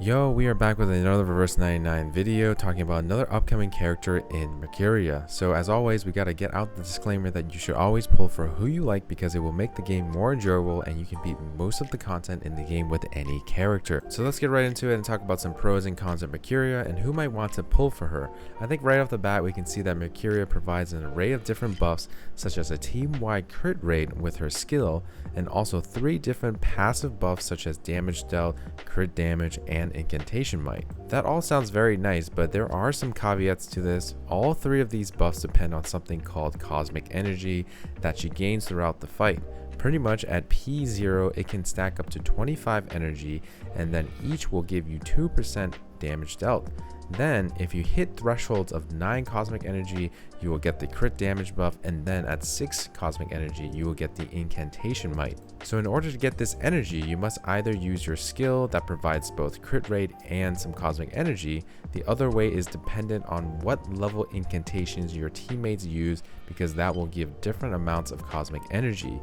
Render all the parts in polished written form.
Yo, we are back with another Reverse 99 video talking about another upcoming character in Mercuria. So as always, we gotta get out the disclaimer that you should always pull for who you like because it will make the game more enjoyable and you can beat most of the content in the game with any character. So let's get right into it and talk about some pros and cons of Mercuria and who might want to pull for her. I think right off the bat we can see that Mercuria provides an array of different buffs such as a team-wide crit rate with her skill and also 3 different passive buffs such as damage dealt, crit damage, and incantation might. That all sounds very nice, but there are some caveats to this. All 3 of these buffs depend on something called cosmic energy that she gains throughout the fight. Pretty much at P0 it can stack up to 25 energy and then each will give you 2% damage dealt. Then if you hit thresholds of 9 cosmic energy you will get the crit damage buff, and then at 6 cosmic energy you will get the incantation might. So in order to get this energy you must either use your skill that provides both crit rate and some cosmic energy. The other way is dependent on what level incantations your teammates use because that will give different amounts of cosmic energy.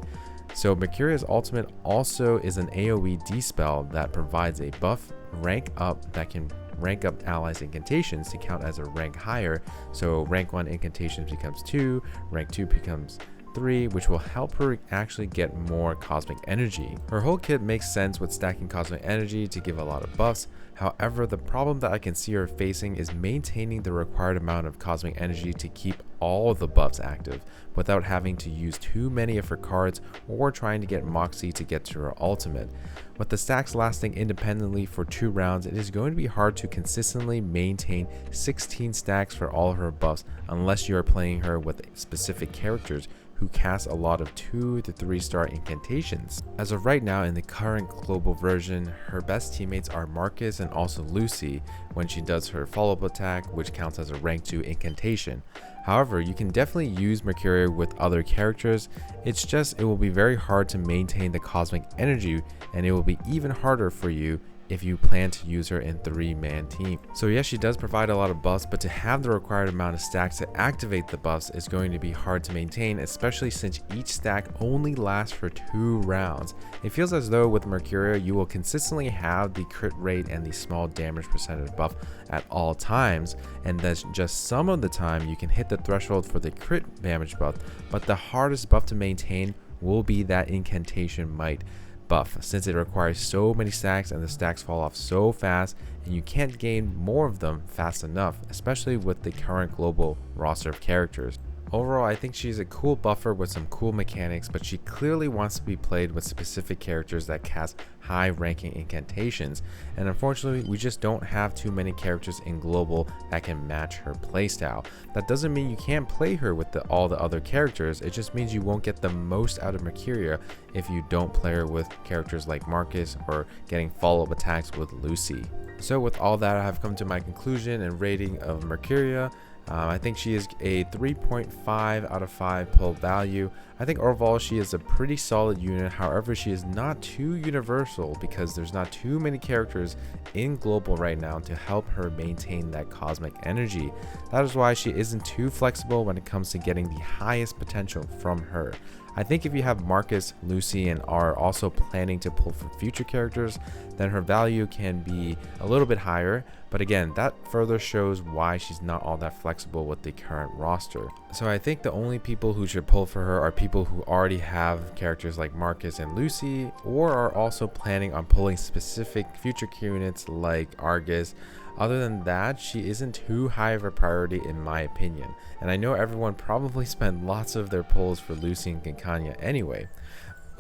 So Mercuria's ultimate also is an AoE dispel that provides a buff rank up that can rank up allies incantations to count as a rank higher. So rank 1 incantations becomes 2, rank 2 becomes 3, which will help her actually get more cosmic energy. Her whole kit makes sense with stacking cosmic energy to give a lot of buffs. However, the problem that I can see her facing is maintaining the required amount of cosmic energy to keep all the buffs active without having to use too many of her cards or trying to get Moxie to get to her ultimate. With the stacks lasting independently for 2 rounds, it is going to be hard to consistently maintain 16 stacks for all of her buffs unless you are playing her with specific characters who cast a lot of 2 to 3 star incantations. As of right now in the current global version, her best teammates are Marcus and also Lucy when she does her follow-up attack, which counts as a rank 2 incantation. However, you can definitely use Mercuria with other characters. It's just it will be very hard to maintain the cosmic energy, and it will be even harder for you if you plan to use her in 3-man team. So yes, she does provide a lot of buffs, but to have the required amount of stacks to activate the buffs is going to be hard to maintain, especially since each stack only lasts for 2 rounds. It feels as though with Mercuria you will consistently have the crit rate and the small damage percentage buff at all times, and that's just some of the time you can hit the threshold for the crit damage buff, but the hardest buff to maintain will be that incantation might buff, since it requires so many stacks and the stacks fall off so fast and you can't gain more of them fast enough, especially with the current global roster of characters. Overall, I think she's a cool buffer with some cool mechanics, but she clearly wants to be played with specific characters that cast high ranking incantations, and unfortunately we just don't have too many characters in global that can match her playstyle. That doesn't mean you can't play her with all the other characters, it just means you won't get the most out of Mercuria if you don't play her with characters like Marcus or getting follow-up attacks with Lucy. So with all that, I have come to my conclusion and rating of Mercuria. I think she is a 3.5 out of 5 pull value. I think overall she is a pretty solid unit. However, she is not too universal because there's not too many characters in global right now to help her maintain that cosmic energy. That is why she isn't too flexible when it comes to getting the highest potential from her. I think if you have Marcus, Lucy, and are also planning to pull for future characters, then her value can be a little bit higher, but again, that further shows why she's not all that flexible with the current roster. So I think the only people who should pull for her are people who already have characters like Marcus and Lucy, or are also planning on pulling specific future units like Argus. Other than that, she isn't too high of a priority in my opinion, and I know everyone probably spent lots of their pulls for Lucy and Kinkanya anyway.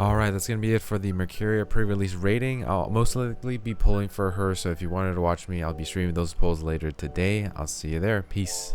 Alright, that's going to be it for the Mercuria pre-release rating. I'll most likely be pulling for her, so if you wanted to watch me, I'll be streaming those pulls later today. I'll see you there. Peace.